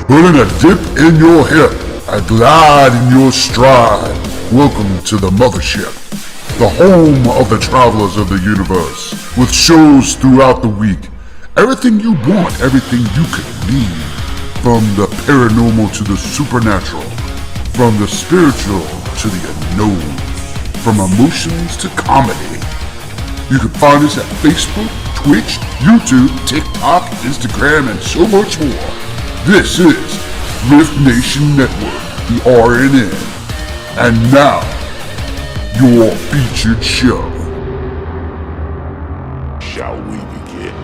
Putting a dip in your hip, a glide in your stride. Welcome to the mothership, the home of the travelers of the universe, with shows throughout the week. Everything you want, everything you could need. From the paranormal to the supernatural, from the spiritual to the unknown, from emotions to comedy. You can find us at Facebook, Twitch, YouTube, TikTok, Instagram, and so much more. This is Rift Nation Network, the RNN. And now, your featured show. Shall we begin?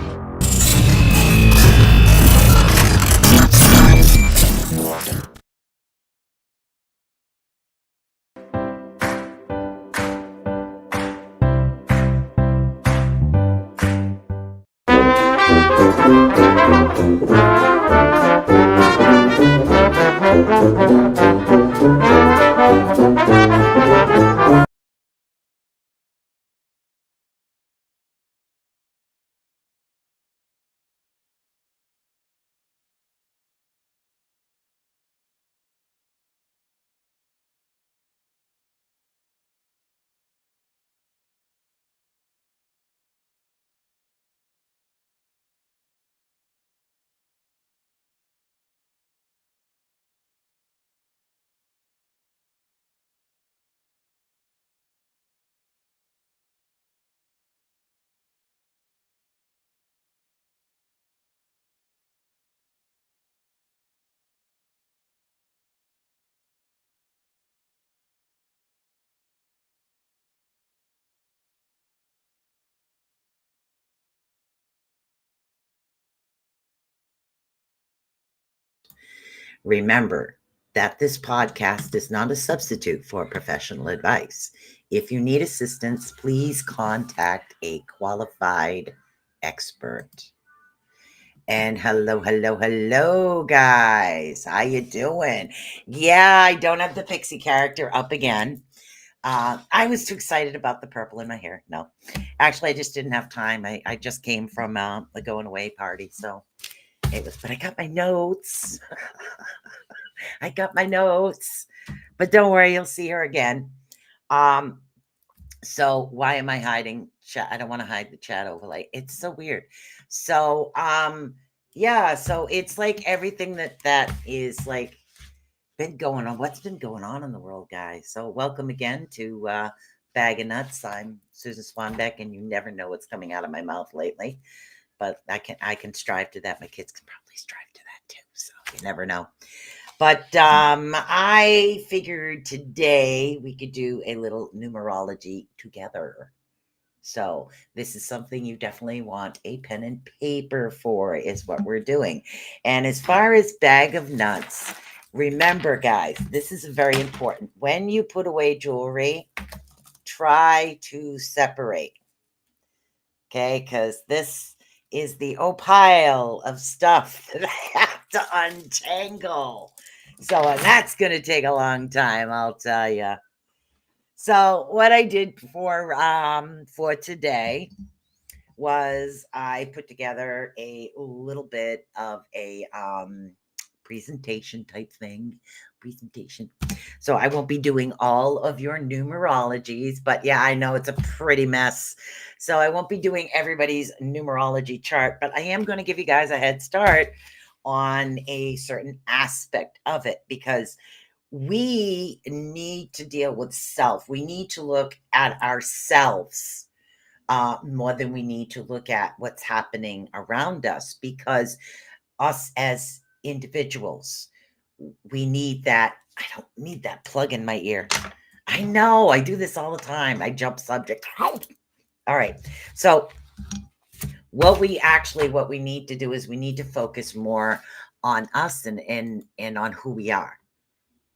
Remember that this podcast is not a substitute for professional advice. If you need assistance, please contact a qualified expert. And hello, guys. How you doing? Yeah, I don't have the pixie character up again. I was too excited about the purple in my hair. No, actually, I just didn't have time. I just came from a going away party, so it was. But I got my notes. I got my notes. But don't worry, you'll see her again. So why am I hiding chat? I don't want to hide the chat overlay. It's so weird. So yeah, so it's like everything that is like been going on. What's been going on in the world, guys? So welcome again to Bag of Nuts. I'm Susan Swanbeck, and you never know what's coming out of my mouth lately. But I can strive to that. My kids can probably strive to that too. So you never know. But I figured today we could do a little numerology together. So this is something you definitely want a pen and paper for, is what we're doing. And as far as Bag of Nuts, remember, guys, this is very important. When you put away jewelry, try to separate. Okay, because this is the pile of stuff that I have to untangle. So, and that's going to take a long time, I'll tell you. So what I did for today was I put together a little bit of a presentation type thing. So I won't be doing all of your numerologies, but yeah, I know it's a pretty mess. So I won't be doing everybody's numerology chart, but I am going to give you guys a head start on a certain aspect of it, because we need to deal with self. We need to look at ourselves more than we need to look at what's happening around us, because us as individuals, we need that. I don't need that plug in my ear. I know I do this all the time. I jump subject. All right. So what we need to do is we need to focus more on us and on who we are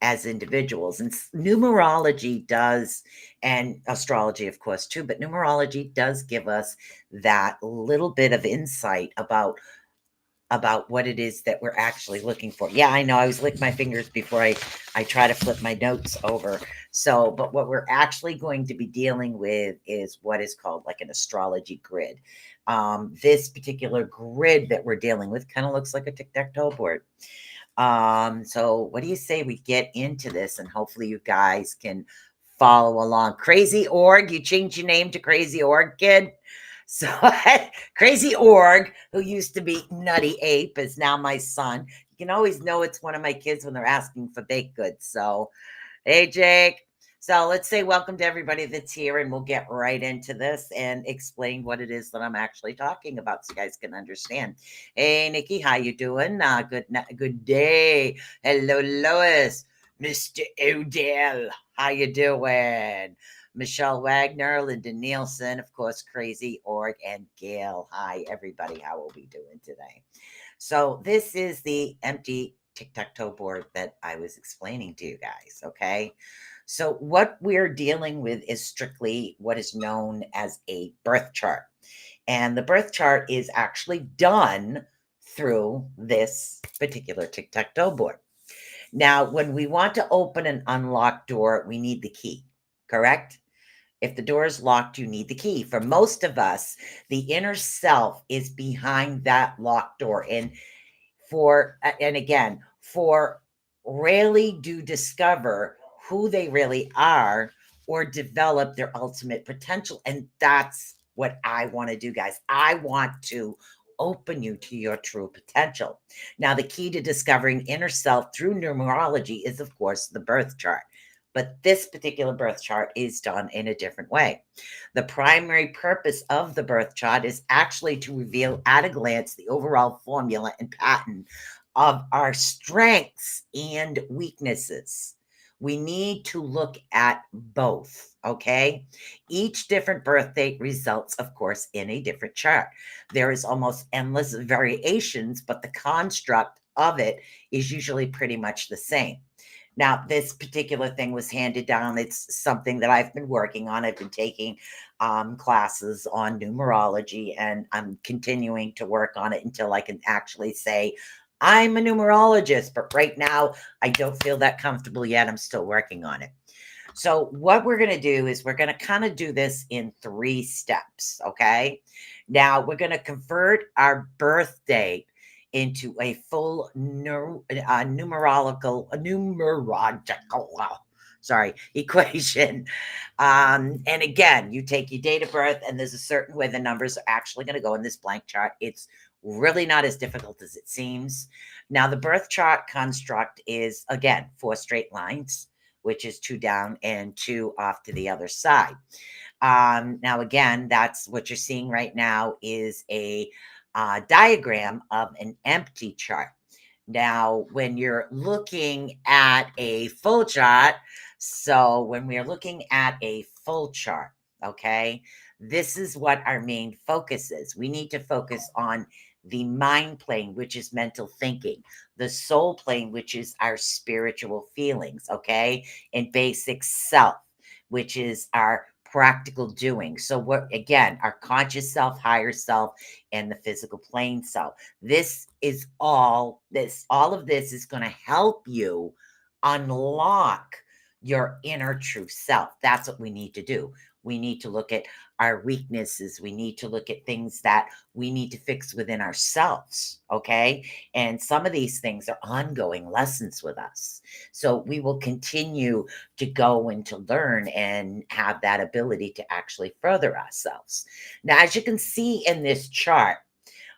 as individuals. And numerology does, and astrology, of course, too, but numerology does give us that little bit of insight about what it is that we're actually looking for. Yeah, I know. I was licking my fingers before I try to flip my notes over. So, but what we're actually going to be dealing with is what is called like an astrology grid. This particular grid that we're dealing with kind of looks like a tic-tac-toe board. So what do you say we get into this, and hopefully you guys can follow along? Crazy Org, you changed your name to Crazy Org, kid. So Crazy Org, who used to be Nutty Ape, is now my son. You can always know it's one of my kids when they're asking for baked goods. So, hey, Jake. So let's say welcome to everybody that's here, and we'll get right into this and explain what it is that I'm actually talking about, so you guys can understand. Hey, Nikki, how you doing? Good day. Hello, Lois. Mr. Odell, how you doing? Michelle Wagner, Linda Nielsen, of course, Crazy Org, and Gail. Hi, everybody. How are we doing today? So this is the empty tic-tac-toe board that I was explaining to you guys, okay? So what we're dealing with is strictly what is known as a birth chart. And the birth chart is actually done through this particular tic-tac-toe board. Now, when we want to open an unlocked door, we need the key, correct? If the door is locked, you need the key. For most of us, the inner self is behind that locked door. And for rarely do discover who they really are or develop their ultimate potential. And that's what I want to do, guys. I want to open you to your true potential. Now, the key to discovering inner self through numerology is, of course, the birth chart. But this particular birth chart is done in a different way. The primary purpose of the birth chart is actually to reveal at a glance the overall formula and pattern of our strengths and weaknesses. We need to look at both, okay? Each different birth date results, of course, in a different chart. There is almost endless variations, but the construct of it is usually pretty much the same. Now, this particular thing was handed down. It's something that I've been working on. I've been taking classes on numerology, and I'm continuing to work on it until I can actually say, I'm a numerologist. But right now, I don't feel that comfortable yet. I'm still working on it. So what we're going to do is we're going to kind of do this in 3 steps, okay? Now, we're going to convert our birth date into a full numerological equation. And again, you take your date of birth, and there's a certain way the numbers are actually going to go in this blank chart. It's really not as difficult as it seems. Now, the birth chart construct is, again, 4 straight lines, which is 2 down and 2 off to the other side. Now, again, that's what you're seeing right now is a diagram of an empty chart. Now, when you're looking at a full chart, so when we're looking at a full chart, okay, this is what our main focus is. We need to focus on the mind plane, which is mental thinking, the soul plane, which is our spiritual feelings, okay, and basic self, which is our practical doing. So what, again, our conscious self, higher self, and the physical plane self. All of this is going to help you unlock your inner true self. That's what we need to do. We need to look at our weaknesses. We need to look at things that we need to fix within ourselves. Okay. And some of these things are ongoing lessons with us. So we will continue to go and to learn and have that ability to actually further ourselves. Now, as you can see in this chart,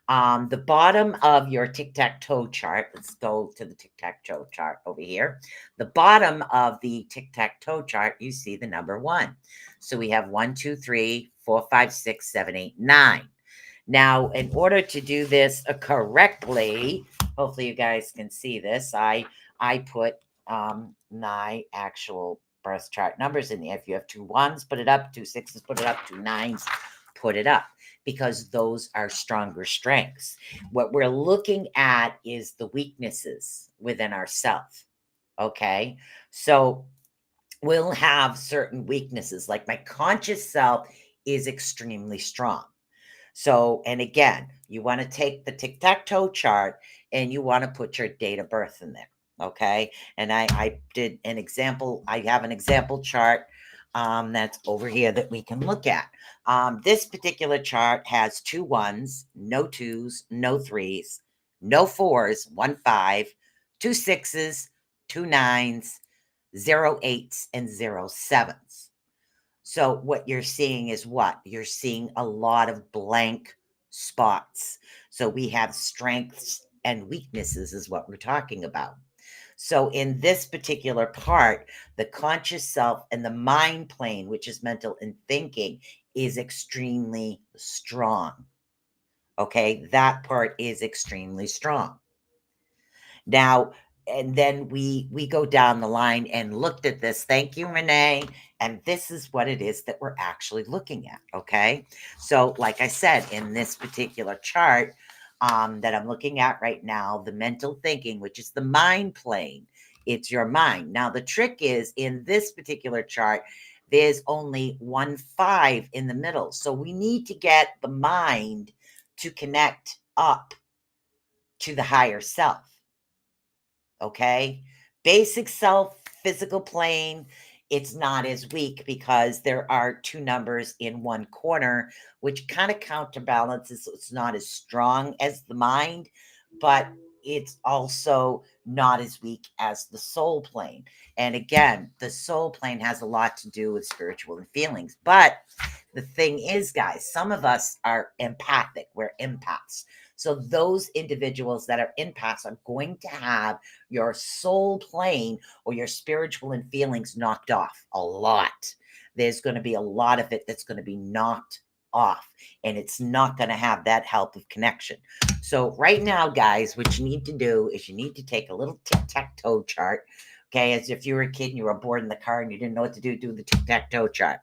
the bottom of your tic-tac-toe chart, let's go to the tic-tac-toe chart over here. The bottom of the tic-tac-toe chart, you see the number 1. So we have 1, 2, 3, 4, 5, 6, 7, 8, 9. Now, in order to do this correctly, hopefully you guys can see this, I put my actual birth chart numbers in there. If you have 2 1s, put it up, 2 6s, put it up, 2 9s, put it up. because those are stronger strengths. What we're looking at is the weaknesses within ourselves. Okay. So we'll have certain weaknesses, like my conscious self is extremely strong. So, and again, you want to take the tic-tac-toe chart and you want to put your date of birth in there. Okay. And I did an example. I have an example chart that's over here that we can look at. This particular chart has 2 1s, no 2s, no 3s, no 4s, 1 5, 2 6s, 2 9s, 0 8s, and 0 7s. So what you're seeing is what? You're seeing a lot of blank spots. So we have strengths and weaknesses is what we're talking about. So in this particular part, the conscious self and the mind plane, which is mental and thinking, is extremely strong. Okay, that part is extremely strong. Now, and then we go down the line and looked at this. Thank you, Renee. And this is what it is that we're actually looking at. Okay. So, like I said, in this particular chart that I'm looking at right now, the mental thinking, which is the mind plane, it's your mind. Now, the trick is in this particular chart, there's only 1 5 in the middle. So we need to get the mind to connect up to the higher self. Okay. Basic self, physical plane, it's not as weak because there are 2 numbers in one corner, which kind of counterbalances. So it's not as strong as the mind, but it's also not as weak as the soul plane. And again, the soul plane has a lot to do with spiritual and feelings. But the thing is, guys, some of us are empathic, we're empaths. So those individuals that are empaths are going to have your soul plane or your spiritual and feelings knocked off a lot. There's going to be a lot of it that's going to be knocked off, and it's not going to have that help of connection. So right now, guys, what you need to do is you need to take a little tic-tac-toe chart. Okay, as if you were a kid and you were bored in the car and you didn't know what to do the tic-tac-toe chart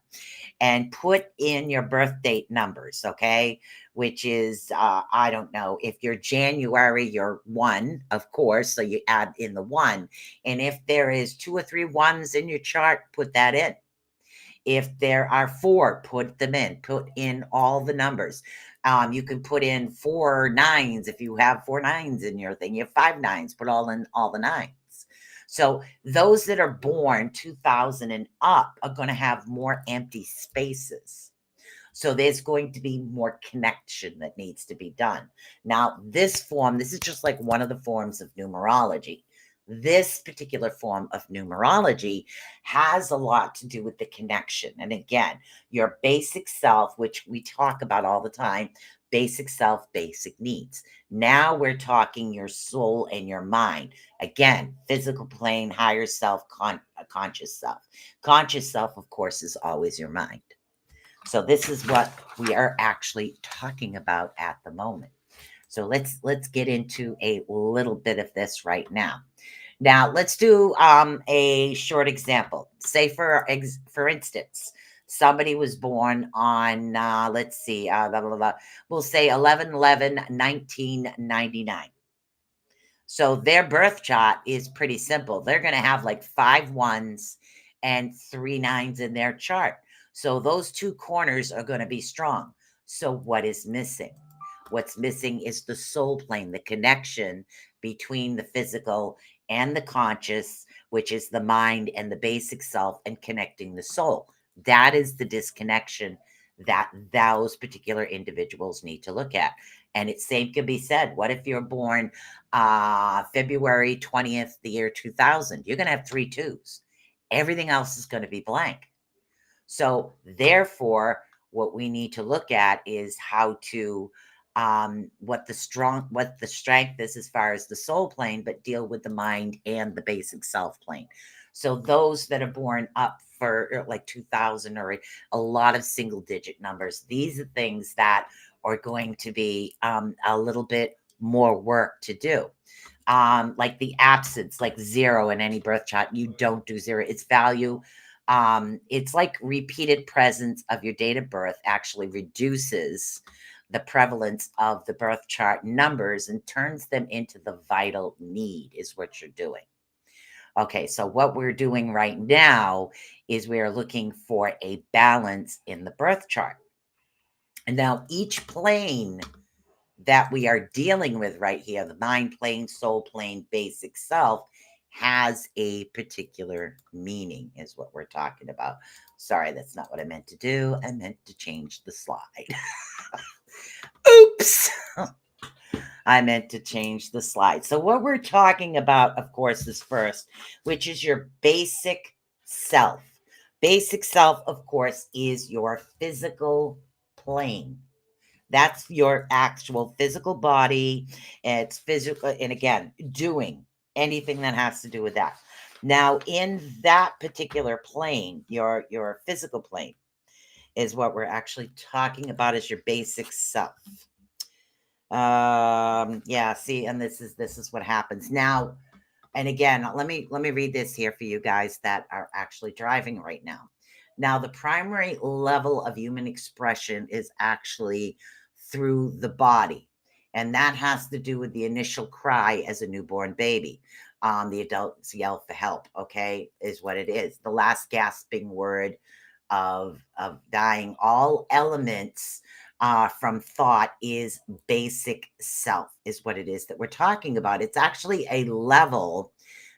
and put in your birth date numbers. Okay, which is I don't know, if you're January, you're 1, of course, so you add in the 1. And if there is 2 or 3 1s in your chart, put that in. If there are 4, put them in. Put in all the numbers. You can put in 4 9s if you have 4 9s in your thing. You have 5 9s. Put all in all the 9s. So those that are born 2000 and up are going to have more empty spaces. So there's going to be more connection that needs to be done. Now, this is just like one of the forms of numerology. This particular form of numerology has a lot to do with the connection. And again, your basic self, which we talk about all the time, basic self, basic needs. Now we're talking your soul and your mind. Again, physical plane, higher self, conscious self. Conscious self, of course, is always your mind. So this is what we are actually talking about at the moment. So let's get into a little bit of this right now. Now let's do a short example. Say for instance, somebody was born on let's see, blah, blah, blah. We'll say 11/11/1999. So their birth chart is pretty simple. They're going to have like 5 1s and 3 9s in their chart. So those 2 corners are going to be strong. So what is missing? What's missing is the soul plane, the connection between the physical and the conscious, which is the mind and the basic self, and connecting the soul. That is the disconnection that those particular individuals need to look at. And it's same can be said. What if you're born February 20th, the year 2000? You're going to have 3 2s. Everything else is going to be blank. So therefore, what we need to look at is how to what the strength is as far as the soul plane, but deal with the mind and the basic self plane. So those that are born up for like 2000 or a lot of single digit numbers, these are things that are going to be a little bit more work to do. Like the absence, like 0 in any birth chart, you don't do 0. Its value, it's like repeated presence of your date of birth actually reduces the prevalence of the birth chart numbers and turns them into the vital need, is what you're doing. Okay, so what we're doing right now is we are looking for a balance in the birth chart. And now each plane that we are dealing with right here, the mind plane, soul plane, basic self, has a particular meaning, is what we're talking about. Sorry, that's not what I meant to do. I meant to change the slide. Oops. I meant to change the slide. So what we're talking about, of course, is first, which is your basic self. Basic self, of course, is your physical plane. That's your actual physical body. It's physical, and again, doing anything that has to do with that. Now, in that particular plane, your physical plane is what we're actually talking about as your basic self. Yeah, see, and this is what happens now. And again, let me read this here for you guys that are actually driving right now. Now, the primary level of human expression is actually through the body, and that has to do with the initial cry as a newborn baby. The adults yell for help, okay, is what it is. The last gasping word of dying. All elements from thought is basic self, is what it is that we're talking about. It's actually a level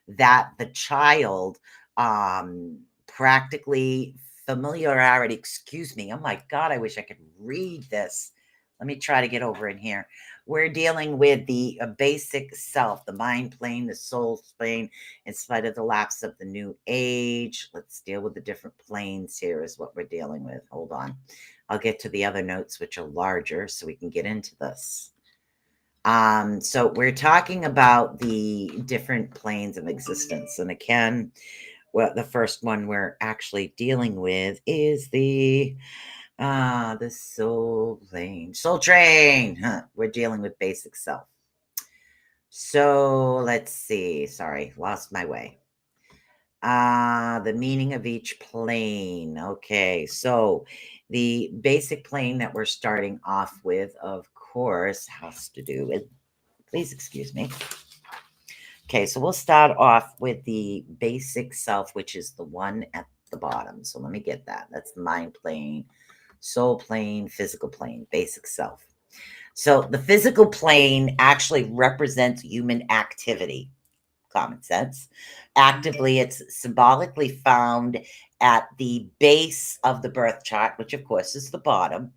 that the child practically familiarity, excuse me. Oh my God, I wish I could read this. Let me try to get over in here. We're dealing with the basic self, the mind plane, the soul plane, in spite of the lapse of the new age. Let's deal with the different planes here, is what we're dealing with. Hold on. I'll get to the other notes, which are larger, so we can get into this. So we're talking about the different planes of existence. And again, well, the first one we're actually dealing with is the soul plane. Soul train. Huh. We're dealing with basic self. So let's see. Sorry, lost my way. The meaning of each plane. Okay, so the basic plane that we're starting off with, of course, has to do with, please excuse me. Okay, so we'll start off with the basic self, which is the one at the bottom. So let me get that. That's the mind plane, soul plane, physical plane, basic self. So the physical plane actually represents human activity. Common sense. Actively, it's symbolically found at the base of the birth chart, which of course is the bottom.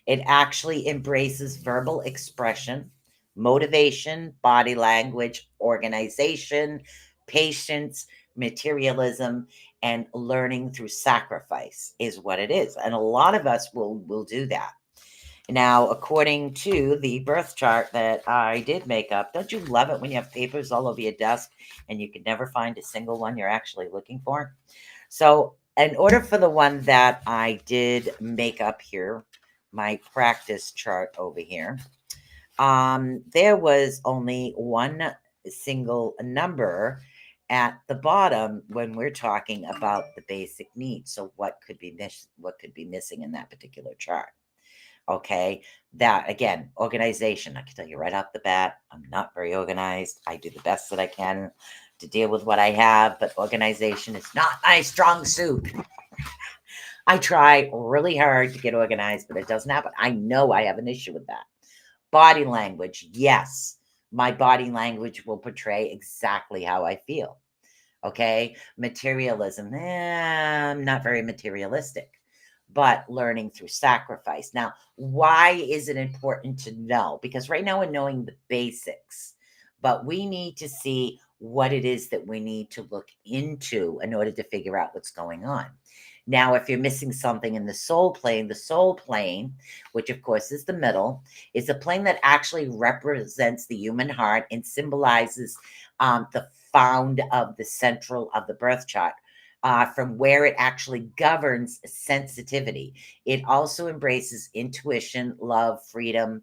It actually embraces verbal expression, motivation, body language, organization, patience, materialism, and learning through sacrifice is what it is. And a lot of us will do that. Now, according to the birth chart that I did make up, don't you love it when you have papers all over your desk and you can never find a single one you're actually looking for? So, in order for the one that I did make up here, my practice chart over here, there was only one single number at the bottom when we're talking about the basic needs. So, what could be missing in that particular chart? Okay. That again, organization. I can tell you right off the bat, I'm not very organized. I do the best that I can to deal with what I have, but organization is not my strong suit. I try really hard to get organized, but it doesn't happen. I know I have an issue with that. Body language. Yes, my body language will portray exactly how I feel. Okay. Materialism. I'm not very materialistic, but learning through sacrifice. Now, why is it important to know? Because right now we're knowing the basics, but we need to see what it is that we need to look into in order to figure out what's going on. Now, if you're missing something in the soul plane, which of course is the middle, is a plane that actually represents the human heart and symbolizes the found of the central of the birth chart, from where it actually governs sensitivity. It also embraces intuition, love, freedom,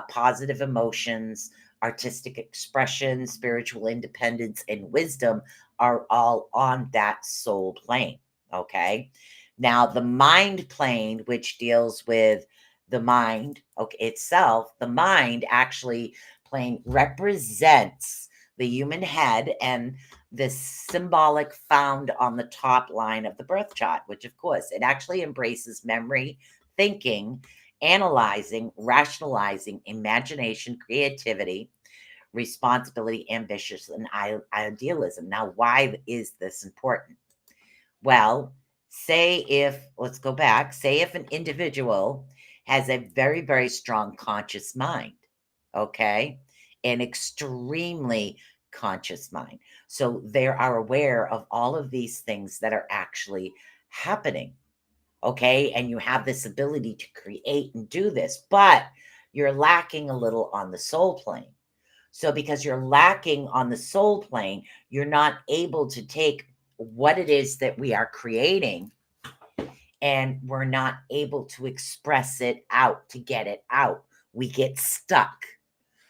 positive emotions, artistic expression, spiritual independence, and wisdom are all on that soul plane. Okay. Now, the mind plane, which deals with the mind, okay, itself, the mind actually plane represents the human head and the symbolic found on the top line of the birth chart, which of course it actually embraces memory, thinking, analyzing, rationalizing, imagination, creativity, responsibility, ambitious, and idealism. Now, why is this important? Well, let's go back, say if an individual has a very, very strong conscious mind, okay, an extremely conscious mind. So they are aware of all of these things that are actually happening, okay, and you have this ability to create and do this, but you're lacking a little on the soul plane. So, because you're lacking on the soul plane, you're not able to take what it is that we are creating and we're not able to express it out, to get it out. We get stuck.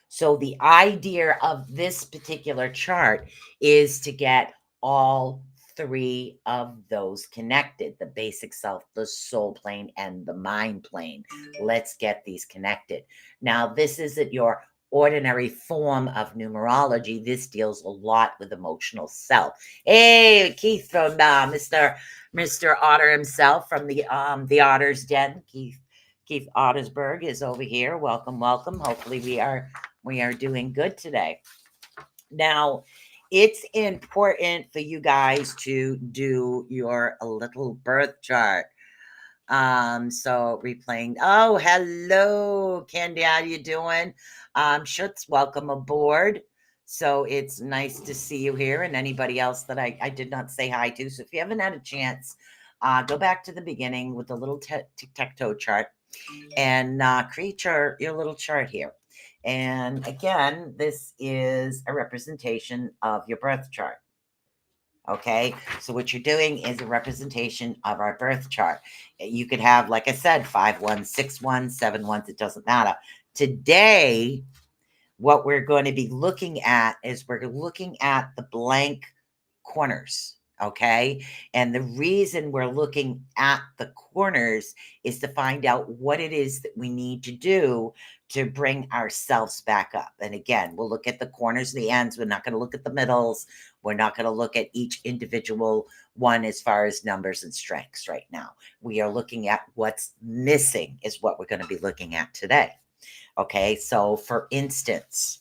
So, the idea of this particular chart is to get all three of those connected: the basic self, the soul plane, and the mind plane. Let's get these connected. Now, this isn't your ordinary form of numerology. This deals a lot with emotional self. Hey, Keith from Mr. Otter himself from the Otter's Den. Keith Ottersberg is over here. Welcome, welcome. Hopefully we are doing good today. Now, it's important for you guys to do your little birth chart. So replaying. Oh, hello, Candy. How you doing? Schutz, welcome aboard. So it's nice to see you here, and anybody else that I did not say hi to. So if you haven't had a chance, go back to the beginning with the little tic-tac-toe chart and create your little chart here. And again, this is a representation of your birth chart. Okay, so what you're doing is a representation of our birth chart. You could have, like I said, 5 1, 6 1, 7 1, it doesn't matter. Today, what we're going to be looking at is we're looking at the blank corners. Okay. And the reason we're looking at the corners is to find out what it is that we need to do to bring ourselves back up. And again, we'll look at the corners and the ends. We're not going to look at the middles. We're not going to look at each individual one as far as numbers and strengths right now. We are looking at what's missing, is what we're going to be looking at today. Okay. So for instance,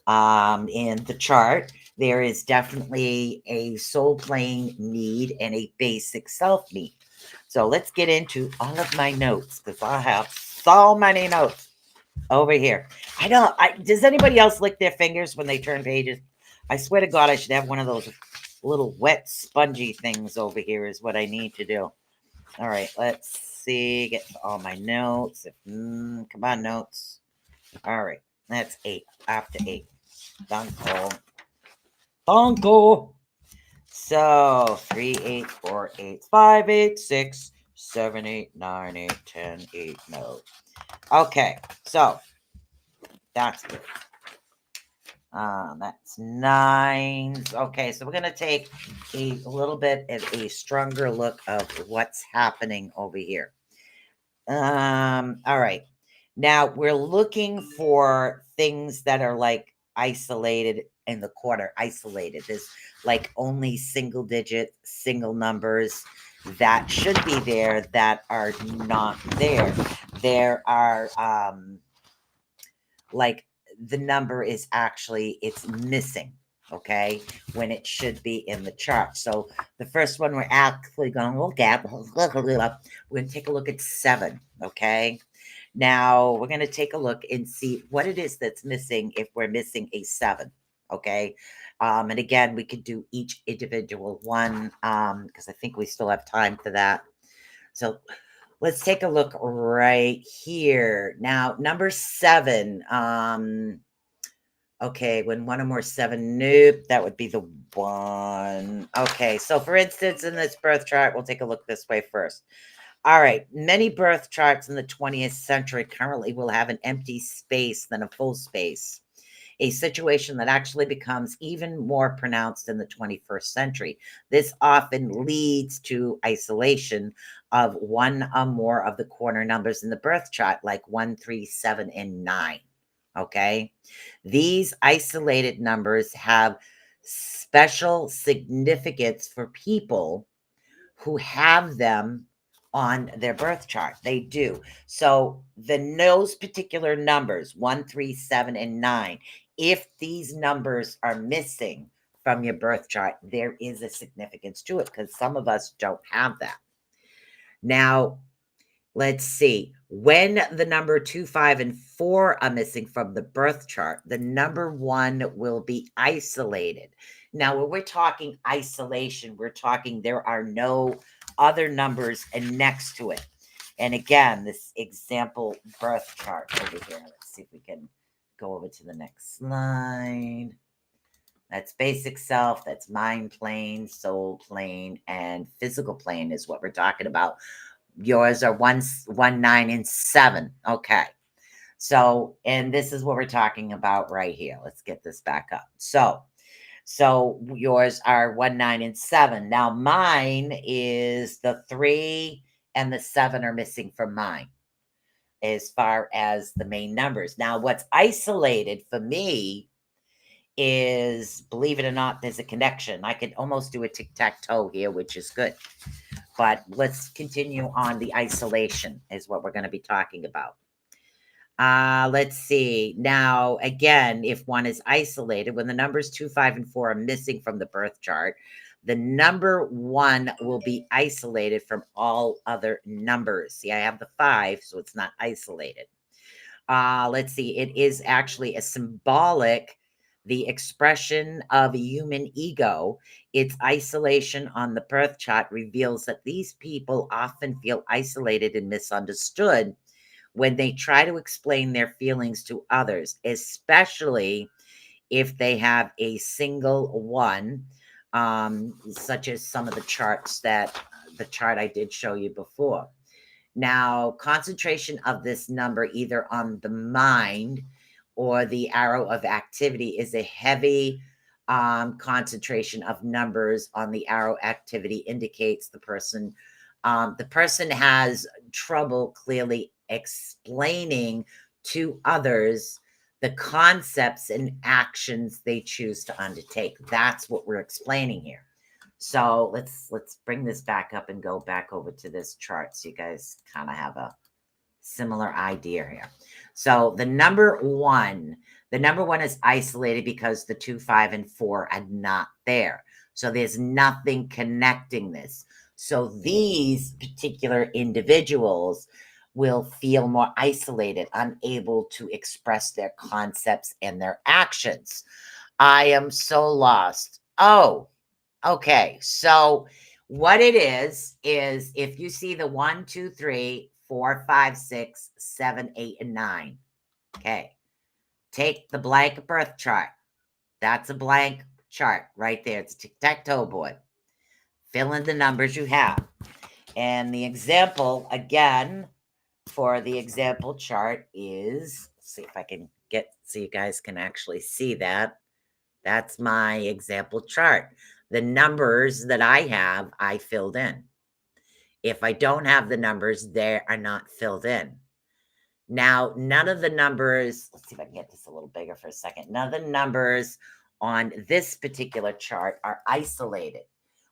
in the chart, there is definitely a soul plane need and a basic self need. So let's get into all of my notes, because I have so many notes over here. Does anybody else lick their fingers when they turn pages? I swear to God, I should have one of those little wet, spongy things over here is what I need to do. All right, let's see. Get to all my notes. Come on, notes. All right, that's 8. After 8. Donko. So 3, 8, 4, 8, 5, 8, 6, 7, 8, 9, 8, 10, 8, no. Okay, so that's good. That's 9. Okay, so we're going to take a little bit of a stronger look of what's happening over here. All right. Now we're looking for things that are like isolated in the corner. Isolated. There's like only single digit, single numbers that should be there that are not there. There are like the number is actually, it's missing, okay, when it should be in the chart. So the first one we're actually going to look at, we're going to take a look at 7, okay? Now we're going to take a look and see what it is that's missing if we're missing a 7, okay? And again, we could do each individual one because I think we still have time for that. So let's take a look right here. Now, number 7. Okay, when one or more 7, nope, that would be the 1. Okay, so for instance, in this birth chart, we'll take a look this way first. All right, many birth charts in the 20th century currently will have an empty space than a full space. a situation that actually becomes even more pronounced in the 21st century. This often leads to isolation of one or more of the corner numbers in the birth chart, like 1, 3, 7, and 9. Okay. These isolated numbers have special significance for people who have them on their birth chart. They do. So those particular numbers, 1, 3, 7, and 9, if these numbers are missing from your birth chart, there is a significance to it because some of us don't have that. Now, let's see. When the number 2, 5, and 4 are missing from the birth chart, the number 1 will be isolated. Now, when we're talking isolation, we're talking there are no other numbers next to it. And again, this example birth chart over here. Let's see if we can go over to the next slide. That's basic self, that's mind plane, soul plane, and physical plane is what we're talking about. Yours are 1, 9, and 7. Okay. So, and this is what we're talking about right here. Let's get this back up. So yours are 1, 9, and 7. Now mine is the 3 and the 7 are missing from mine as far as the main numbers. Now what's isolated for me is, believe it or not, there's a connection. I could almost do a tic-tac-toe here, which is good. But let's continue on the isolation is what we're going to be talking about. Let's see. Now, again, if one is isolated, when the numbers 2, 5, and 4 are missing from the birth chart, the number 1 will be isolated from all other numbers. See, I have the 5, so it's not isolated. Let's see. It is actually a symbolic, the expression of a human ego. Its isolation on the birth chart reveals that these people often feel isolated and misunderstood when they try to explain their feelings to others, especially if they have a single one, such as some of the charts the chart I did show you before. Now, concentration of this number either on the mind or the arrow of activity is a heavy concentration of numbers on the arrow activity indicates the person has trouble clearly explaining to others the concepts and actions they choose to undertake. That's what we're explaining here. So let's bring this back up and go back over to this chart so you guys kind of have a similar idea here. So the number 1 is isolated because the 2, 5, and 4 are not there. So there's nothing connecting this. So these particular individuals will feel more isolated, unable to express their concepts and their actions. I am so lost. Oh, okay. So what it is if you see the 1, 2, 3, 4, 5, 6, 7, 8, and 9. Okay. Take the blank birth chart. That's a blank chart right there. It's a tic-tac-toe board. Fill in the numbers you have. And the example, again, for the example chart is, let's see if I can get so you guys can actually see that. That's my example chart. The numbers that I have, I filled in. If I don't have the numbers, they are not filled in. Now, none of the numbers, let's see if I can get this a little bigger for a second. None of the numbers on this particular chart are isolated.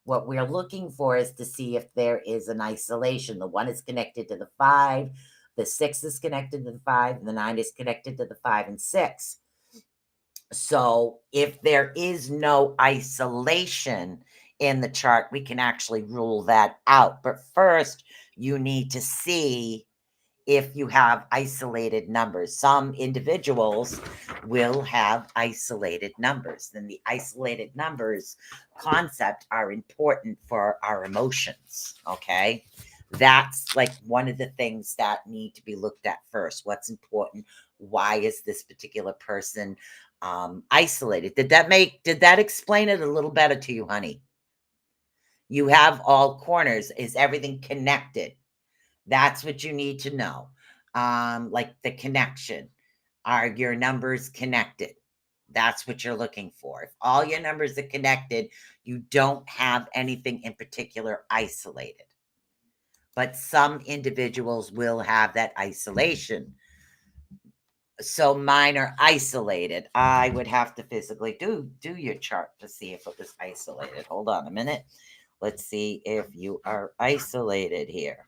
What we're looking for is to see if there is an isolation. The 1 is connected to the 5, the 6 is connected to the 5, and the 9 is connected to the 5 and 6. So if there is no isolation in the chart, we can actually rule that out. But first, you need to see if you have isolated numbers. Some individuals will have isolated numbers. Then the isolated numbers concept are important for our emotions, okay? That's like one of the things that need to be looked at first. What's important? Why is this particular person isolated? Did that explain it a little better to you, honey? You have all corners. Is everything connected? That's what you need to know. Like the connection. Are your numbers connected? That's what you're looking for. If all your numbers are connected, you don't have anything in particular isolated. But some individuals will have that isolation. So mine are isolated. I would have to physically do your chart to see if it was isolated. Hold on a minute. Let's see if you are isolated here.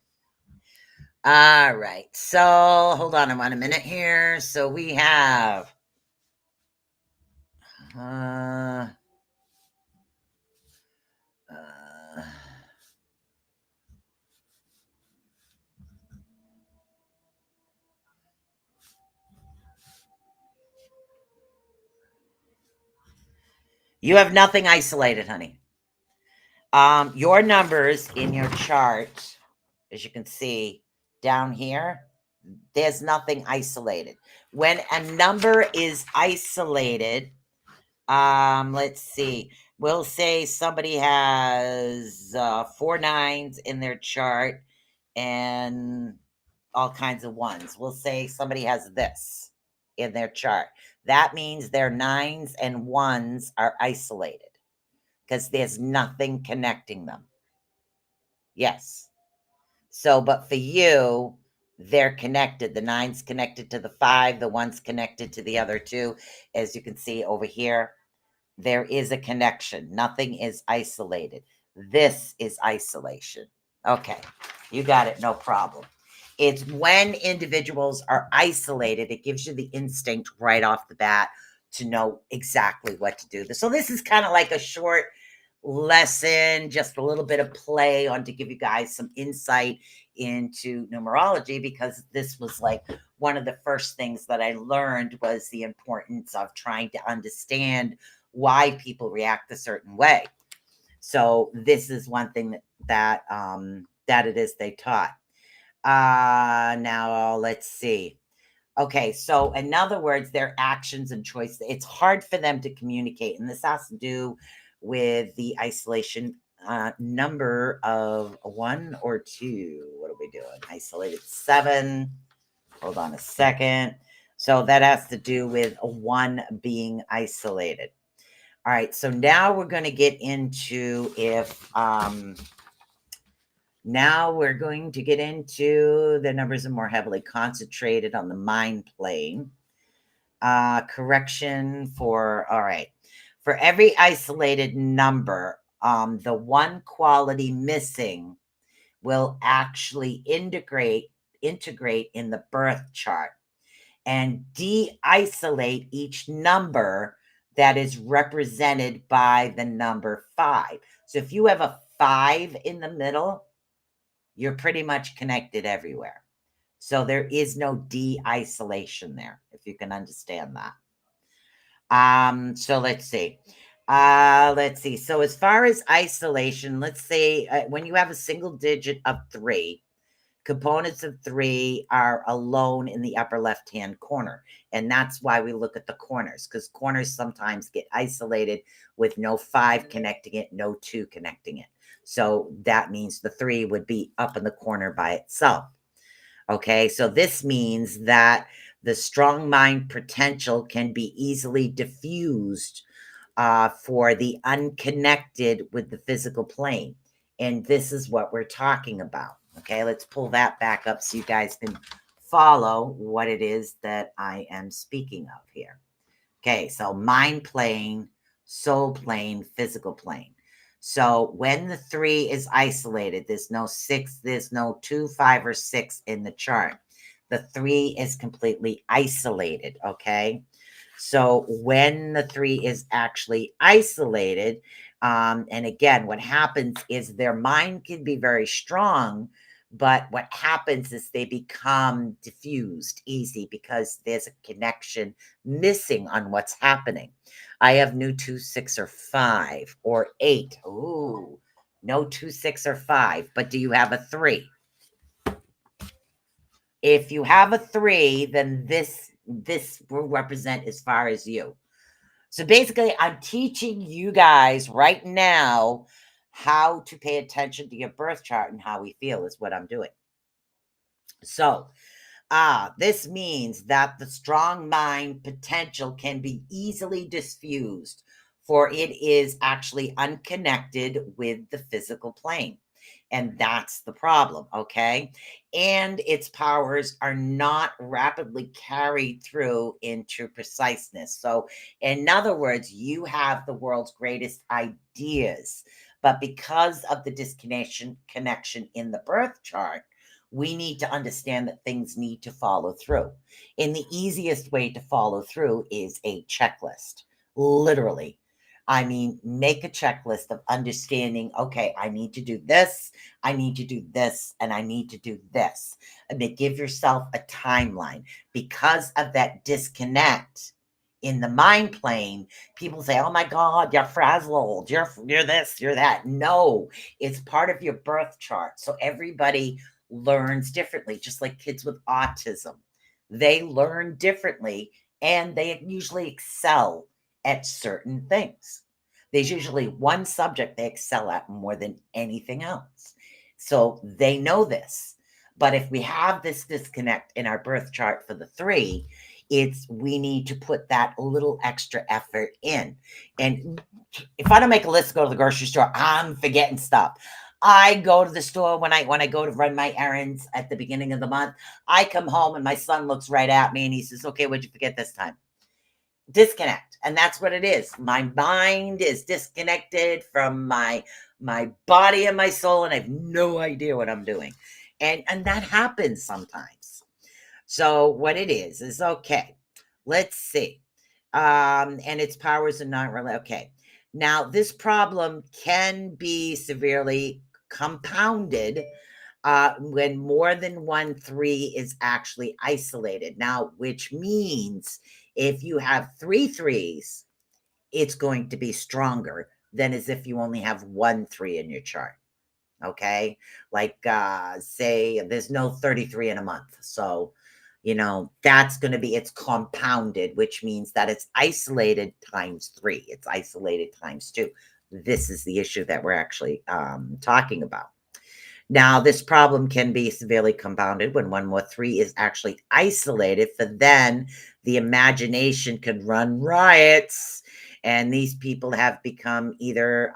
All right. So hold on a minute here. So we have uh, you have nothing isolated, honey. Your numbers in your chart, as you can see down here, there's nothing isolated. When a number is isolated, let's see. We'll say somebody has 4 9s in their chart and all kinds of ones. We'll say somebody has this in their chart. That means their 9s and 1s are isolated because there's nothing connecting them. Yes. So, but for you, they're connected. The 9's connected to the 5, the 1's connected to the other 2. As you can see over here, there is a connection. Nothing is isolated. This is isolation. Okay, you got it. No problem. It's when individuals are isolated, it gives you the instinct right off the bat to know exactly what to do. So this is kind of like a short lesson, just a little bit of play on to give you guys some insight into numerology, because this was like one of the first things that I learned was the importance of trying to understand why people react a certain way. So this is one thing that it is they taught. Now let's see. Okay, so in other words, their actions and choices, it's hard for them to communicate. And this has to do with the isolation number of 1 or 2. What are we doing? Isolated 7. Hold on a second. So that has to do with a 1 being isolated. All right, so now we're going to get into now we're going to get into the numbers are more heavily concentrated on the mind plane. Correction for, all right. For every isolated number, the one quality missing will actually integrate in the birth chart and de-isolate each number that is represented by the number 5. So if you have a 5 in the middle, you're pretty much connected everywhere. So there is no de-isolation there, if you can understand that. So let's see. So as far as isolation, let's say when you have a single digit of 3, components of 3 are alone in the upper left-hand corner. And that's why we look at the corners, because corners sometimes get isolated with no 5 connecting it, no 2 connecting it. So that means the 3 would be up in the corner by itself. Okay, so this means that the strong mind potential can be easily diffused for the unconnected with the physical plane. And this is what we're talking about. Okay, let's pull that back up so you guys can follow what it is that I am speaking of here. Okay, so mind plane, soul plane, physical plane. So when the 3 is isolated, there's no 6, there's no 2, 5, or 6 in the chart. The 3 is completely isolated, okay? So when the 3 is actually isolated, and again, what happens is their mind can be very strong, but what happens is they become diffused easy because there's a connection missing on what's happening. I have no 2, 6, or 5 or 8. Ooh, no 2, 6, or 5. But do you have a 3? If you have a 3, then this will represent as far as you. So basically, I'm teaching you guys right now how to pay attention to your birth chart and how we feel is what I'm doing. So This means that the strong mind potential can be easily diffused, for it is actually unconnected with the physical plane. And that's the problem, okay? And its powers are not rapidly carried through into preciseness. So, in other words, you have the world's greatest ideas, but because of the connection in the birth chart, we need to understand that things need to follow through. And the easiest way to follow through is a checklist, literally. I mean, make a checklist of understanding, okay, I need to do this, I need to do this, and I need to do this. And then give yourself a timeline. Because of that disconnect in the mind plane, people say, oh my God, you're frazzled, you're this, you're that. No, it's part of your birth chart. So everybody learns differently, just like kids with autism. They learn differently and they usually excel at certain things. There's usually one subject they excel at more than anything else. So they know this. But if we have this disconnect in our birth chart for the 3, it's we need to put that little extra effort in. And if I don't make a list to go to the grocery store, I'm forgetting stuff. I go to the store when I go to run my errands at the beginning of the month. I come home and my son looks right at me and he says, okay, what'd you forget this time? Disconnect. And that's what it is. My mind is disconnected from my body and my soul, and I have no idea what I'm doing. And that happens sometimes. So what it is okay. Let's see. And its powers are not really okay. Now, this problem can be severely compounded when more than 1 3 is actually isolated. Now, which means if you have 3 3s, it's going to be stronger than as if you only have 1 3 in your chart. Okay. Like, say there's no 33 in a month. So, that's going to be, it's compounded, which means that it's isolated times 3. It's isolated times 2. This is the issue that we're actually talking about. Now, this problem can be severely compounded when 1 more 3 is actually isolated, for then the imagination can run riots. And these people have become either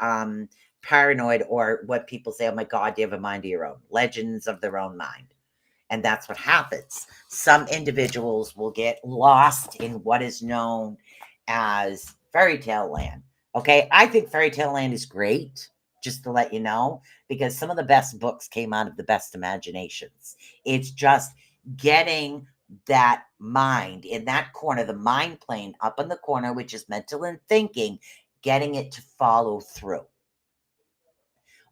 paranoid or what people say, oh my God, you have a mind of your own, legends of their own mind. And that's what happens. Some individuals will get lost in what is known as fairy tale land. Okay, I think fairy tale land is great, just to let you know, because some of the best books came out of the best imaginations. It's just getting that mind in that corner, the mind plane up in the corner, which is mental and thinking, getting it to follow through.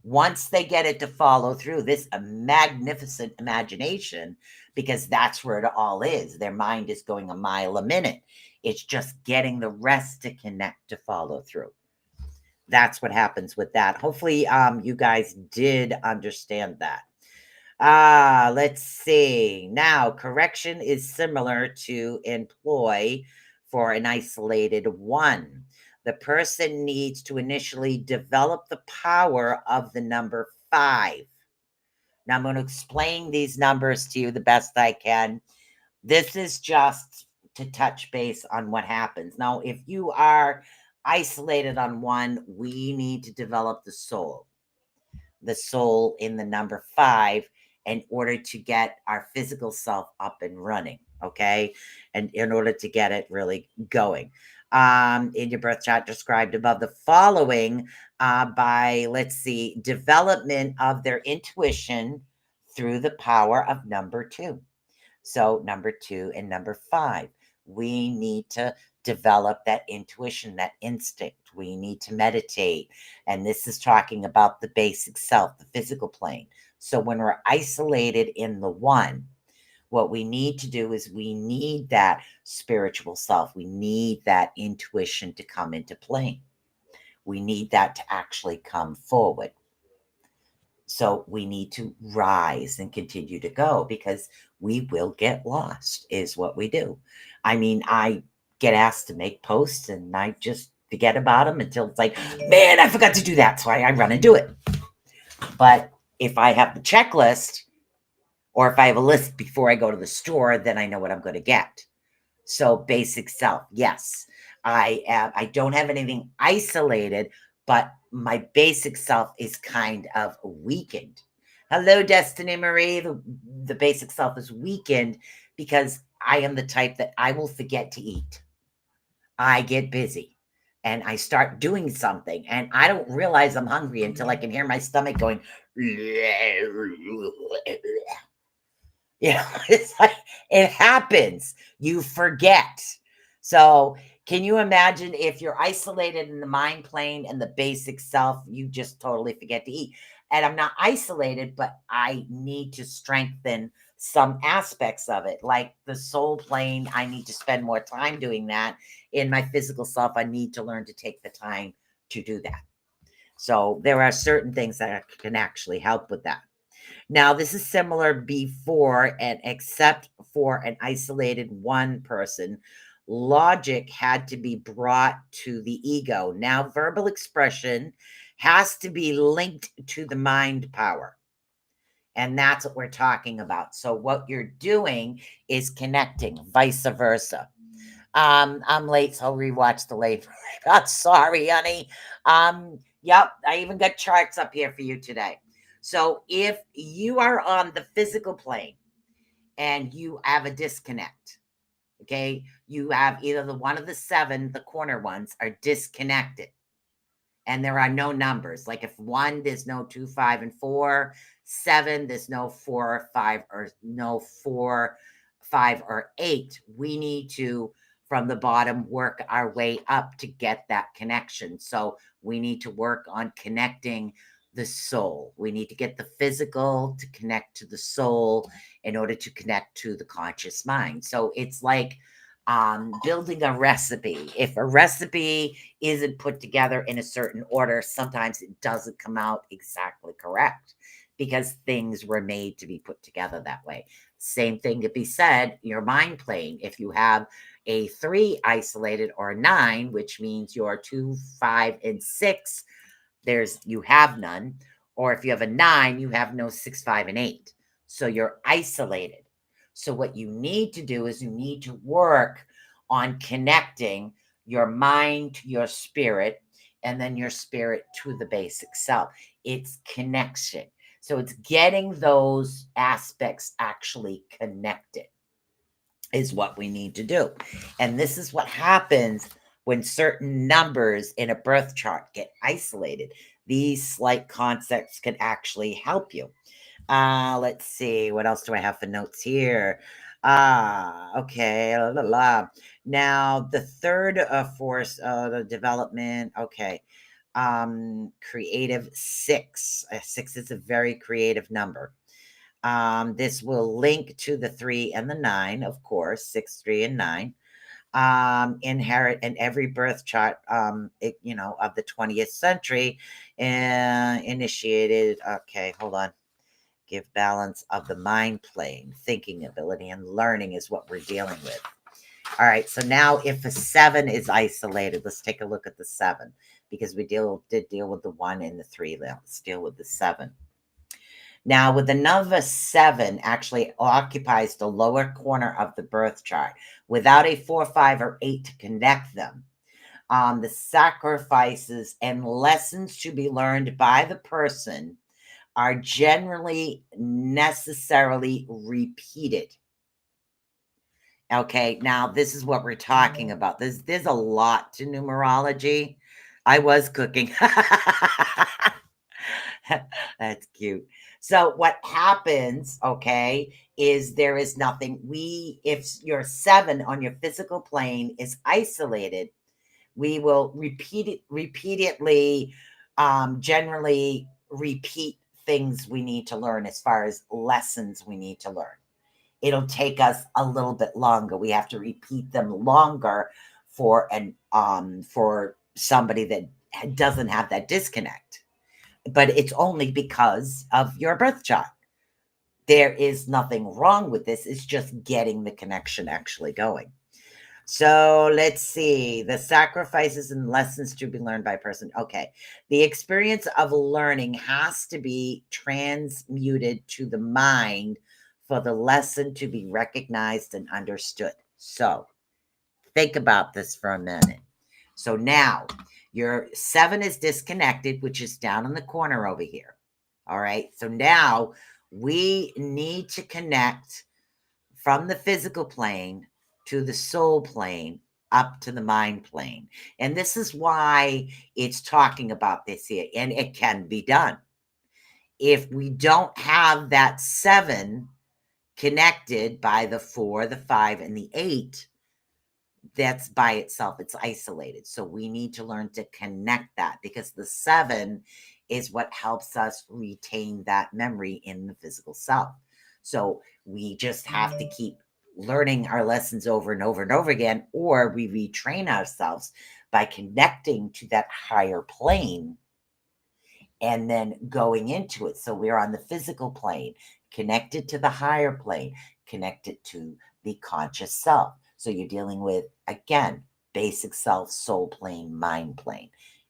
Once they get it to follow through, this a magnificent imagination, because that's where it all is. Their mind is going a mile a minute. It's just getting the rest to connect to follow through. That's what happens with that. Hopefully, you guys did understand that. Let's see. Now, correction is similar to employ for an isolated 1. The person needs to initially develop the power of the number 5. Now, I'm going to explain these numbers to you the best I can. This is just to touch base on what happens. Now, if you are isolated on 1, we need to develop the soul in the number 5 in order to get our physical self up and running. Okay. And in order to get it really going. In your birth chart described above, the following by, let's see, development of their intuition through the power of number 2. So number 2 and number 5, we need to develop that intuition, that instinct. We need to meditate. And this is talking about the basic self, the physical plane. So when we're isolated in the 1, what we need to do is we need that spiritual self. We need that intuition to come into play. We need that to actually come forward. So we need to rise and continue to go, because we will get lost is what we do. I mean, I get asked to make posts and I just forget about them until it's like, man, I forgot to do that. So I run and do it. But if I have the checklist, Or if I have a list before I go to the store, then I know what I'm going to get. So basic self, yes. I don't have anything isolated, but my basic self is kind of weakened. Hello, Destiny Marie. The basic self is weakened because I am the type that I will forget to eat. I get busy and I start doing something and I don't realize I'm hungry until I can hear my stomach going. It's like it happens. You forget. So, can you imagine if you're isolated in the mind plane and the basic self, you just totally forget to eat? And I'm not isolated, but I need to strengthen some aspects of it. Like the soul plane, I need to spend more time doing that. In my physical self, I need to learn to take the time to do that. So, there are certain things that can actually help with that. Now, this is similar before, and except for an isolated one person, logic had to be brought to the ego. Now, verbal expression has to be linked to the mind power. And that's what we're talking about. So, what you're doing is connecting, vice versa. I'm late, so I'll rewatch the late. I'm sorry, honey. Yep, I even got charts up here for you today. So if you are on the physical plane and you have a disconnect, okay, you have either the one of the seven, the corner ones are disconnected, and there are no numbers. Like if one, there's no 2, 5, and 4. 7, there's no 4, 5, or no 4, 5, or 8. We need to, from the bottom, work our way up to get that connection. So we need to work on connecting the soul. We need to get the physical to connect to the soul in order to connect to the conscious mind. So it's like building a recipe. If a recipe isn't put together in a certain order, sometimes it doesn't come out exactly correct because things were made to be put together that way. Same thing could be said, your mind plane. If you have a 3 isolated or a 9, which means your 2, 5, and 6, you have none. Or if you have a 9, you have no 6, 5, and 8. So you're isolated. So what you need to do is you need to work on connecting your mind to your spirit and then your spirit to the basic self. It's connection. So it's getting those aspects actually connected is what we need to do. And this is what happens when certain numbers in a birth chart get isolated. These slight concepts can actually help you. Let's see. What else do I have for notes here? Okay. La, la, la. Now, the third force, the development. Okay. Creative 6. 6 is a very creative number. This will link to the 3 and the 9, of course, 6, 3, and 9. Inherit in every birth chart, of the 20th century, initiated. Okay, hold on. Give balance of the mind plane, thinking ability, and learning is what we're dealing with. All right, so now if a 7 is isolated, let's take a look at the 7 because we did deal with the 1 and the 3. Let's deal with the 7. Now, with the number 7 actually occupies the lower corner of the birth chart without a 4, 5, or 8 to connect them. The sacrifices and lessons to be learned by the person are generally necessarily repeated. Okay, now this is what we're talking about. There's a lot to numerology. I was cooking. That's cute. So what happens, okay, is there is nothing. If your 7 on your physical plane is isolated, we will repeatedly, generally repeat things we need to learn as far as lessons we need to learn. It'll take us a little bit longer. We have to repeat them longer for somebody that doesn't have that disconnect. But it's only because of your birth chart. There is nothing wrong with this. It's just getting the connection actually going. So let's see. The sacrifices and lessons to be learned by a person. Okay. The experience of learning has to be transmuted to the mind for the lesson to be recognized and understood. So think about this for a minute. So now your 7 is disconnected, which is down in the corner over here. All right. So now we need to connect from the physical plane to the soul plane up to the mind plane. And this is why it's talking about this here. And it can be done. If we don't have that 7 connected by the 4, the 5, and the 8, that's by itself, it's isolated. So we need to learn to connect that, because the 7 is what helps us retain that memory in the physical self. So we just have to keep learning our lessons over and over and over again, or we retrain ourselves by connecting to that higher plane and then going into it. So we're on the physical plane, connected to the higher plane, connected to the conscious self. So you're dealing with, again, basic self, soul plane, mind plane.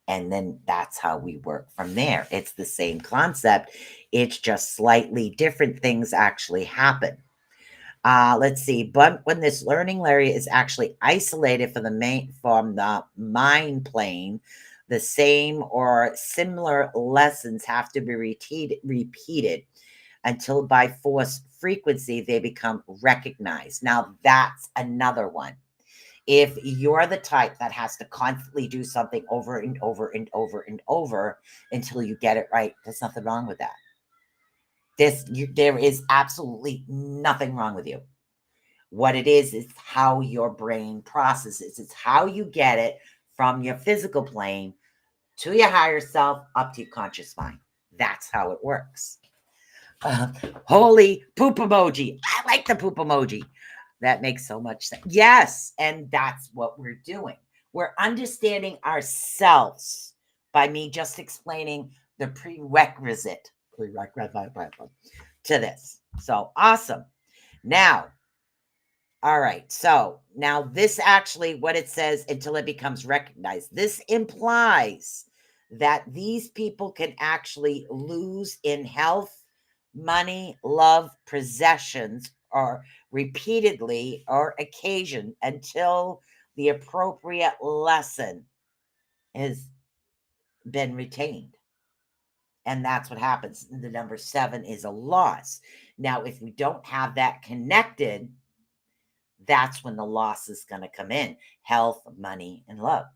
And then that's how we work from there. It's the same concept. It's just slightly different things actually happen. Let's see. But when this learning area is actually isolated from the mind plane, the same or similar lessons have to be repeated until by force frequency they become recognized. Now that's another one. If you're the type that has to constantly do something over and over and over and over until you get it right, there's nothing wrong with that. There is absolutely nothing wrong with you. What it is how your brain processes. It's how you get it from your physical plane to your higher self up to your conscious mind. That's how it works. Holy poop emoji. I like the poop emoji. That makes so much sense. Yes. And that's what we're doing. We're understanding ourselves by me just explaining the prerequisite to this. So awesome. Now, all right. So now this actually, what it says, until it becomes recognized, this implies that these people can actually lose in health, money, love, possessions, or repeatedly or occasion until the appropriate lesson has been retained. And that's what happens. The number 7 is a loss. Now, if we don't have that connected, that's when the loss is going to come in: health, money, and love.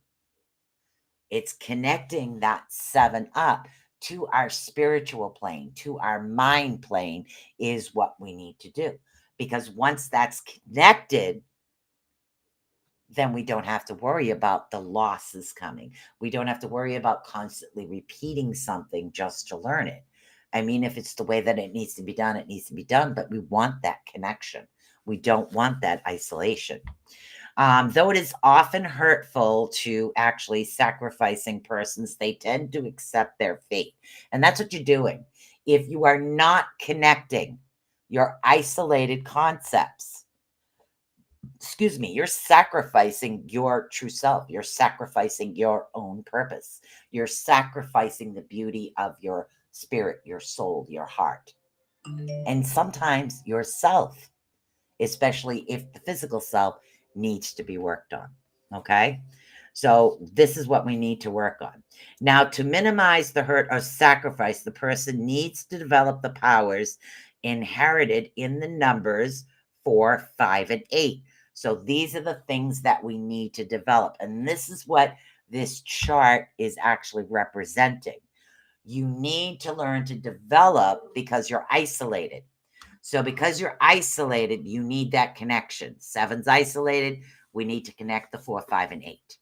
It's connecting that 7 up to our spiritual plane, to our mind plane, is what we need to do. Because once that's connected, then we don't have to worry about the losses coming. We don't have to worry about constantly repeating something just to learn it. I mean, if it's the way that it needs to be done, it needs to be done, but we want that connection. We don't want that isolation. Though it is often hurtful to actually sacrificing persons, they tend to accept their fate. And that's what you're doing. If you are not connecting your isolated concepts, you're sacrificing your true self. You're sacrificing your own purpose. You're sacrificing the beauty of your spirit, your soul, your heart, and sometimes yourself, especially if the physical self needs to be worked on. Okay. So this is what we need to work on. Now, to minimize the hurt or sacrifice, the person needs to develop the powers inherited in the numbers 4, 5, and 8. So these are the things that we need to develop. And this is what this chart is actually representing. You need to learn to develop because you're isolated. So because you're isolated, you need that connection. 7's isolated. We need to connect the 4, 5, and 8.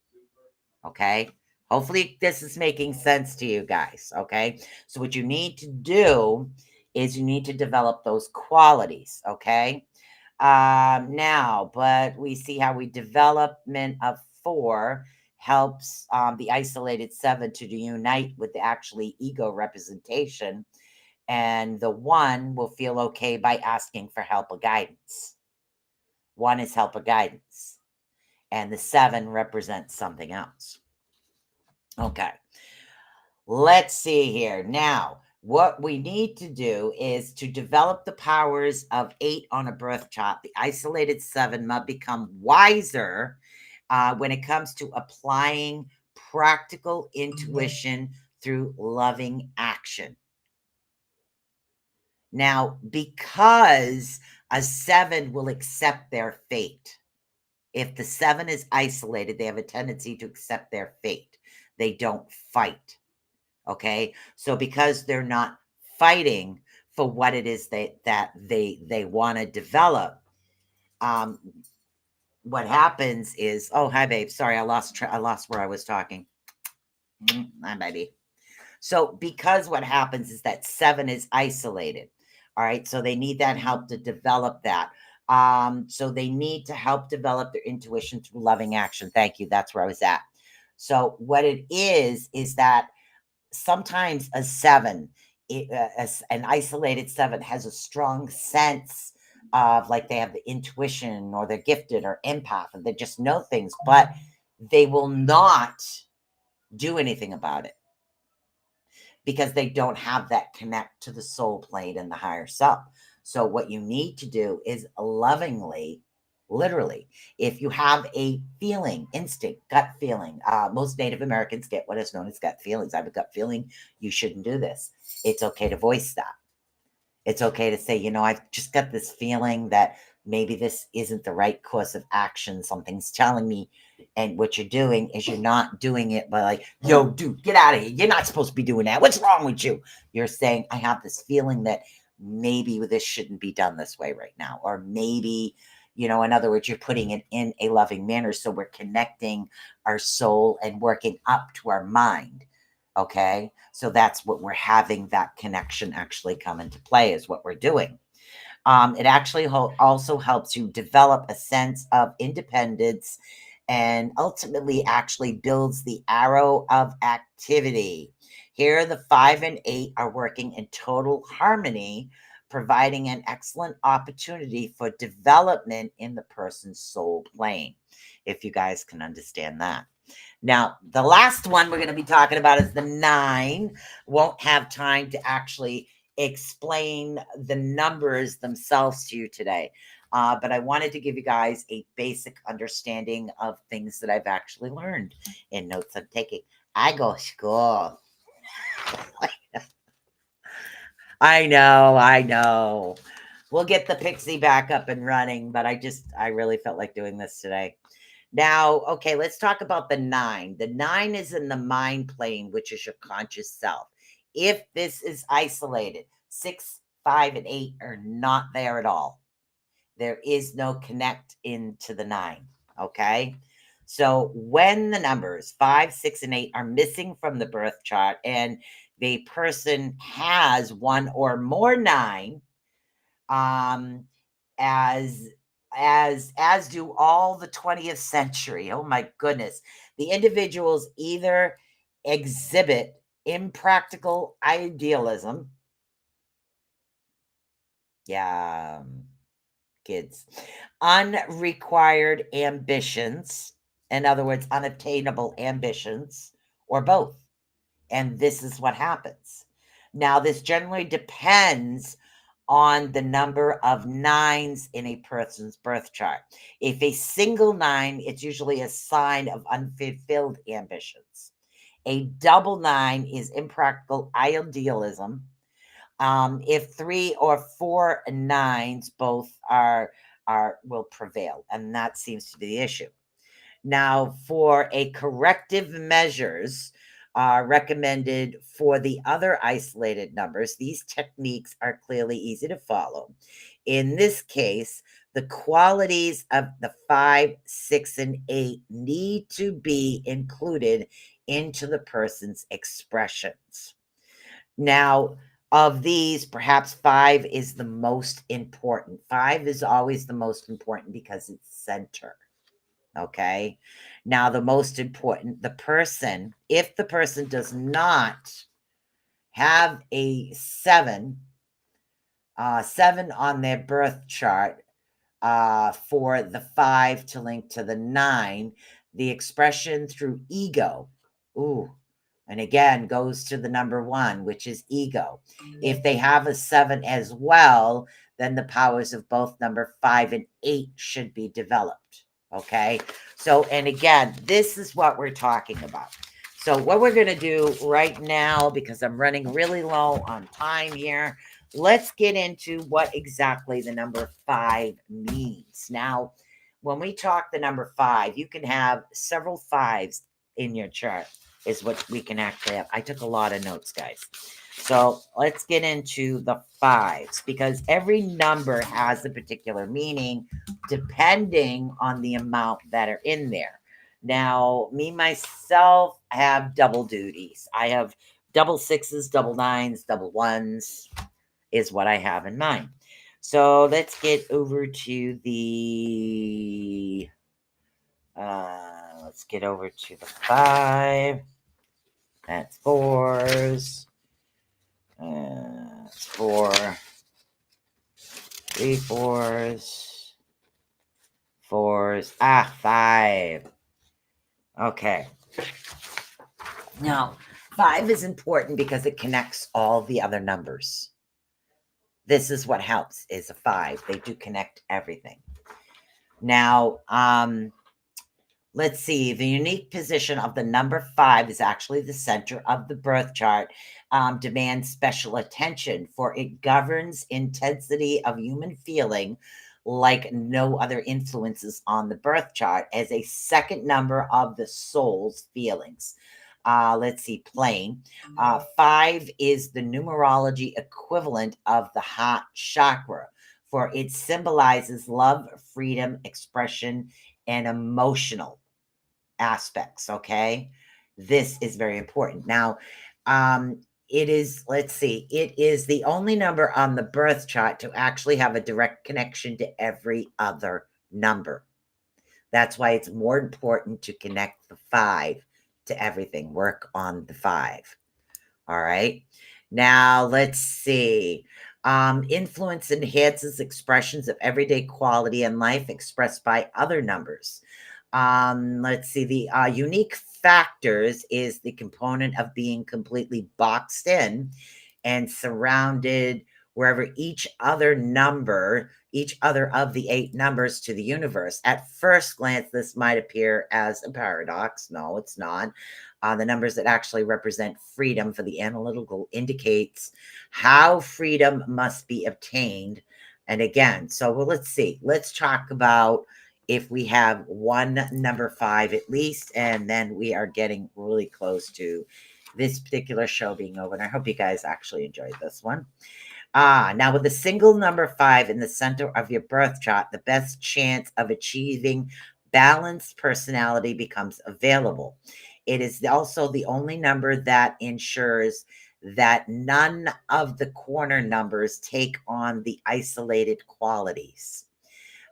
Okay. Hopefully this is making sense to you guys. Okay. So what you need to do is you need to develop those qualities. Okay. Now, but we see how development of 4 helps the isolated 7 to unite with the actually ego representation. And the 1 will feel okay by asking for help or guidance. 1 is help or guidance. And the 7 represents something else. Okay. Let's see here. Now, What we need to do is to develop the powers of 8 on a birth chart. The isolated 7 must become wiser when it comes to applying practical intuition through loving action. Now, because a 7 will accept their fate. If the 7 is isolated, they have a tendency to accept their fate. They don't fight. Okay? So because they're not fighting for what it is that they want to develop, um, what happens is, oh, hi babe, sorry, I lost where I was talking. Hi baby. So because what happens is that 7 is isolated. All right. So they need that help to develop that. So they need to help develop their intuition through loving action. Thank you. That's where I was at. So what it is that sometimes a 7, an isolated 7 has a strong sense of, like, they have the intuition, or they're gifted or empath, and they just know things, but they will not do anything about it because they don't have that connect to the soul plane and the higher self. So what you need to do is lovingly, literally, if you have a feeling, instinct, gut feeling, most Native Americans get what is known as gut feelings. I have a gut feeling you shouldn't do this. It's okay to voice that. It's okay to say, I've just got this feeling that maybe this isn't the right course of action. Something's telling me, and what you're doing is you're not doing it by like, yo, dude, get out of here. You're not supposed to be doing that. What's wrong with you? You're saying, I have this feeling that maybe this shouldn't be done this way right now. Or maybe, in other words, you're putting it in a loving manner. So we're connecting our soul and working up to our mind. Okay. So that's what we're having, that connection actually come into play, is what we're doing. It actually also helps you develop a sense of independence, and ultimately actually builds the arrow of activity. Here, the 5 and 8 are working in total harmony, providing an excellent opportunity for development in the person's soul plane, if you guys can understand that. Now, the last one we're going to be talking about is the 9. Won't have time to actually explain the numbers themselves to you today. But I wanted to give you guys a basic understanding of things that I've actually learned in notes I'm taking. I go to school. I know. We'll get the pixie back up and running, but I really felt like doing this today. Now, okay, let's talk about the 9. The 9 is in the mind plane, which is your conscious self. If this is isolated, 6, 5, and 8 are not there at all. There is no connect into the 9. Okay. So when the numbers 5, 6, and 8 are missing from the birth chart, and the person has one or more 9, as do all the 20th century. Oh my goodness. The individuals either exhibit impractical idealism. Yeah, kids. Unrequired ambitions. In other words, unobtainable ambitions, or both. And this is what happens. Now, this generally depends on the number of 9s in a person's birth chart. If a single 9, it's usually a sign of unfulfilled ambitions. A double 9 is impractical idealism. If 3 or 4 9s both will prevail, and that seems to be the issue. Now, for a corrective measures recommended for the other isolated numbers, these techniques are clearly easy to follow. In this case, the qualities of the 5, 6, and 8 need to be included into the person's expressions. Now, of these, perhaps 5 is the most important. 5 is always the most important because it's center. Okay. Now, the most important, if the person does not have a 7 on their birth chart, for the 5 to link to the 9, the expression through ego. Ooh, And again, goes to the number 1, which is ego. If they have a 7 as well, then the powers of both number 5 and 8 should be developed. Okay. So, and again, this is what we're talking about. So, what we're going to do right now, because I'm running really low on time here, let's get into what exactly the number 5 means. Now, when we talk the number 5, you can have several 5s in your chart, is what we can actually have. I took a lot of notes, guys. So let's get into the 5s, because every number has a particular meaning depending on the amount that are in there. Now, me, myself, have double duties. I have double 6s, double 9s, double 1s is what I have in mind. So let's get over to the, let's get over to the 5. That's 4s. That's 4. 3 4s. 4s. 5. Okay. Now, 5 is important because it connects all the other numbers. This is what helps, is a 5. They do connect everything. Now, let's see. The unique position of the number 5 is actually the center of the birth chart, demands special attention, for it governs intensity of human feeling like no other influences on the birth chart, as a second number of the soul's feelings. Let's see, plane. 5 is the numerology equivalent of the heart chakra, for it symbolizes love, freedom, expression, and emotional aspects. Okay. This is very important. Now, it is, let's see, it is the only number on the birth chart to actually have a direct connection to every other number. That's why it's more important to connect the 5 to everything. Work on the 5. All right. Now, let's see. Influence enhances expressions of everyday quality in life expressed by other numbers. Let's see. The unique factors is the component of being completely boxed in and surrounded wherever each other of the 8 numbers to the universe. At first glance, this might appear as a paradox. No, it's not. The numbers that actually represent freedom for the analytical indicates how freedom must be obtained. And again, so let's see. Let's talk about if we have one number 5 at least, and then we are getting really close to this particular show being over. And I hope you guys actually enjoyed this one. Now with a single number 5 in the center of your birth chart, the best chance of achieving balanced personality becomes available. It is also the only number that ensures that none of the corner numbers take on the isolated qualities,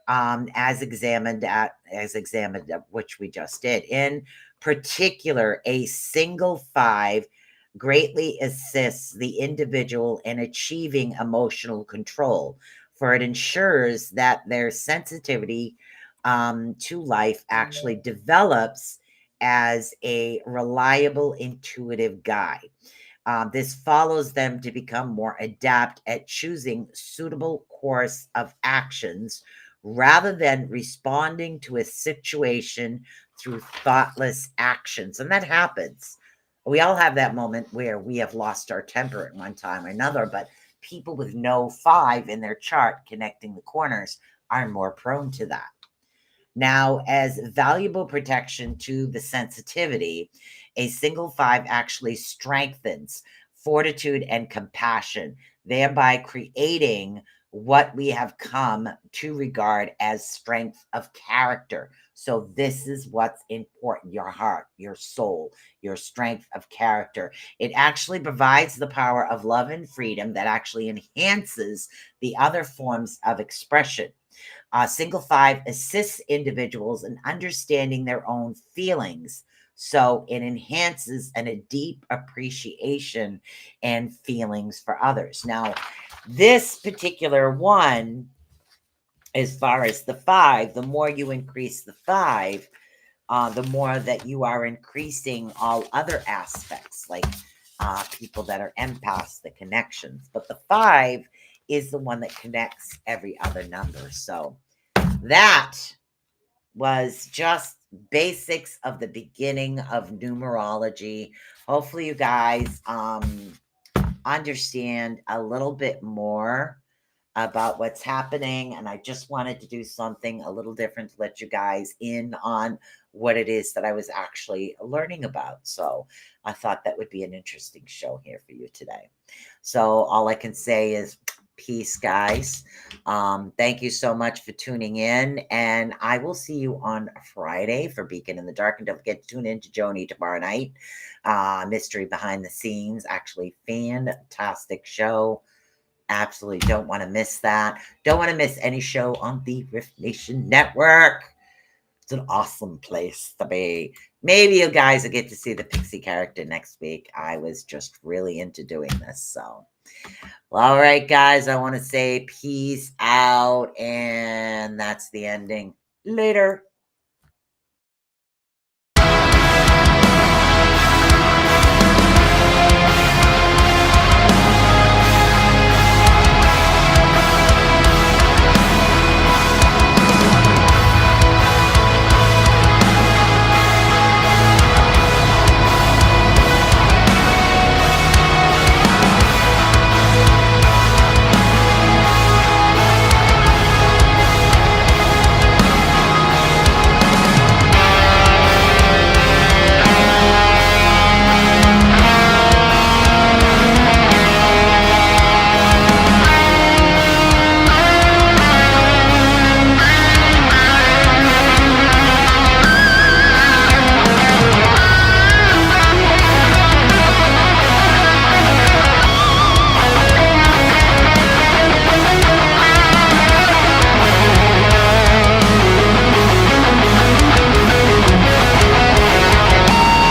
as examined, which we just did. In particular, a single 5 greatly assists the individual in achieving emotional control, for it ensures that their sensitivity to life actually develops as a reliable, intuitive guide. This follows them to become more adept at choosing suitable course of actions rather than responding to a situation through thoughtless actions. And that happens. We all have that moment where we have lost our temper at one time or another, but people with no 5 in their chart connecting the corners are more prone to that. Now, as valuable protection to the sensitivity, a single 5 actually strengthens fortitude and compassion, thereby creating what we have come to regard as strength of character. So, this is what's important: your heart, your soul, your strength of character. It actually provides the power of love and freedom that actually enhances the other forms of expression. Single 5 assists individuals in understanding their own feelings. So it enhances a deep appreciation and feelings for others. Now, this particular one, as far as the 5, the more you increase the 5, the more that you are increasing all other aspects, like people that are empaths, the connections. But the 5 is the one that connects every other number. So that was just basics of the beginning of numerology. Hopefully, you guys understand a little bit more about what's happening. And I just wanted to do something a little different to let you guys in on what it is that I was actually learning about. So I thought that would be an interesting show here for you today. So all I can say is peace, guys. Thank you so much for tuning in. And I will see you on Friday for Beacon in the Dark. And don't forget to tune in to Joni tomorrow night. Mystery Behind the Scenes. Actually, fantastic show. Absolutely don't want to miss that. Don't want to miss any show on the Rift Nation Network. It's an awesome place to be. Maybe you guys will get to see the Pixie character next week. I was just really into doing this. So, well, all right, guys, I want to say peace out. And that's the ending. Later.